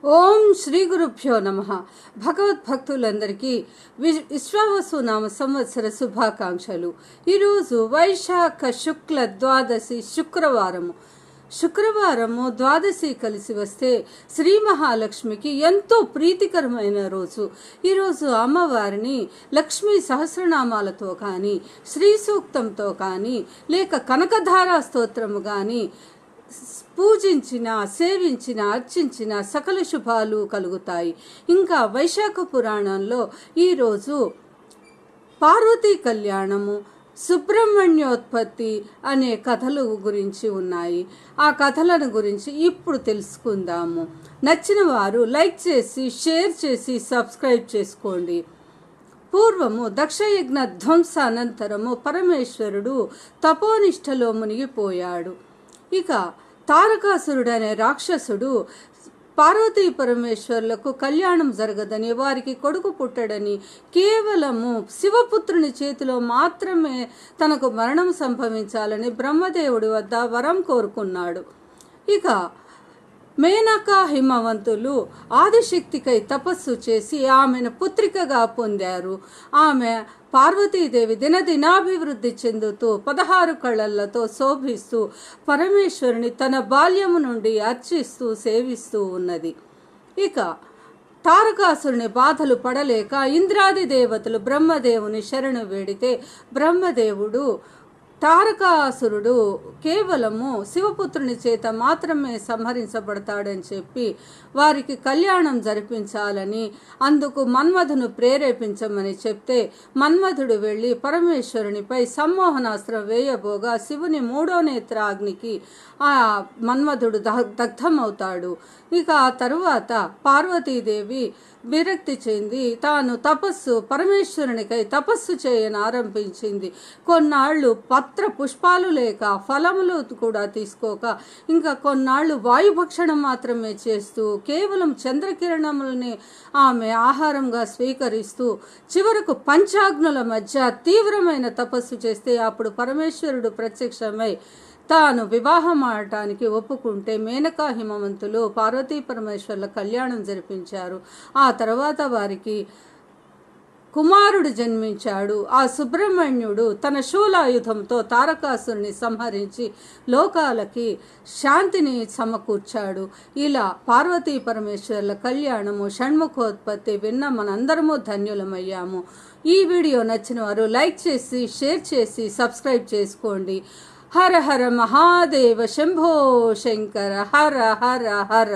ఓం శ్రీ గురుభ్యో నమః. భగవద్భక్తులందరికీ విశ్వావసు నామ సంవత్సర శుభాకాంక్షలు. ఈరోజు వైశాఖ శుక్ల ద్వాదశి శుక్రవారము ద్వాదశి కలిసి వస్తే శ్రీ మహాలక్ష్మికి ఎంతో ప్రీతికరమైన రోజు. ఈరోజు అమ్మవారిని లక్ష్మీ సహస్రనామాలతో కానీ, శ్రీ సూక్తంతో కానీ, లేక కనకధారా స్తోత్రము కానీ పూజించిన, సేవించిన, అర్చించిన సకల శుభాలు కలుగుతాయి. ఇంకా వైశాఖ పురాణంలో ఈరోజు పార్వతీ కళ్యాణము, సుబ్రహ్మణ్యోత్పత్తి అనే కథలు గురించి ఉన్నాయి. ఆ కథలను గురించి ఇప్పుడు తెలుసుకుందాము. నచ్చిన వారు లైక్ చేసి, షేర్ చేసి, సబ్స్క్రైబ్ చేసుకోండి. పూర్వము దక్షయజ్ఞ ధ్వంస అనంతరము పరమేశ్వరుడు తపోనిష్టలో మునిగిపోయాడు. ఇక తారకాసురుడనే రాక్షసుడు పార్వతీ పరమేశ్వరులకు కళ్యాణం జరగదని, వారికి కొడుకు పుట్టడని, కేవలము శివపుత్రుని చేతిలో మాత్రమే తనకు మరణం సంభవించాలని బ్రహ్మదేవుడి వద్ద వరం కోరుకున్నాడు. ఇక మేనకా హిమవంతులు ఆదిశక్తికై తపస్సు చేసి ఆమెను పుత్రికగా పొందారు. ఆమె పార్వతీదేవి దినదినాభివృద్ధి చెందుతూ 16 కళలతో శోభిస్తూ పరమేశ్వరుని తన బాల్యము నుండి అర్చిస్తూ సేవిస్తూ ఉన్నది. ఇక తారకాసురుని బాధలు పడలేక ఇంద్రాది దేవతలు బ్రహ్మదేవుని శరణు వేడితే బ్రహ్మదేవుడు తారకాసురుడు కేవలము శివపుత్రుని చేత మాత్రమే సంహరించబడతాడని చెప్పి వారికి కళ్యాణం జరిపించాలని, అందుకు మన్మధును ప్రేరేపించమని చెప్తే మన్మధుడు వెళ్ళి పరమేశ్వరునిపై సమ్మోహనాస్త్రం వేయబోగా శివుని 3వ నేత్రాగ్నికి ఆ మన్మధుడు దగ్ధమవుతాడు. ఇక ఆ తరువాత పార్వతీదేవి విరక్తి చెంది తాను పరమేశ్వరునికై తపస్సు చేయని ఆరంభించింది. కొన్నాళ్ళు పత్ర పుష్పాలు లేక, ఫలములు కూడా తీసుకోక, ఇంకా కొన్నాళ్ళు వాయుభక్షణం మాత్రమే చేస్తూ కేవలం చంద్రకిరణములని ఆమె ఆహారంగా స్వీకరిస్తూ చివరకు పంచాగ్నుల మధ్య తీవ్రమైన తపస్సు చేస్తే అప్పుడు పరమేశ్వరుడు ప్రత్యక్షమై తాను వివాహం ఆడటానికి ఒప్పుకుంటే మేనకా హిమవంతులు పార్వతీ పరమేశ్వరుల కళ్యాణం జరిపించారు. ఆ తర్వాత వారికి కుమారుడు జన్మించాడు. ఆ సుబ్రహ్మణ్యుడు తన శూలాయుధంతో తారకాసురుని సంహరించి లోకాలకి శాంతిని సమకూర్చాడు. ఇలా పార్వతీ పరమేశ్వరుల కళ్యాణము, షణ్ముఖోత్పత్తి విన్న మనందరము ధన్యులమయ్యాము. ఈ వీడియో నచ్చిన వారు లైక్ చేసి, షేర్ చేసి, సబ్స్క్రైబ్ చేసుకోండి. హర హర మహాదేవ, శంభో శంకర, హర హర హర.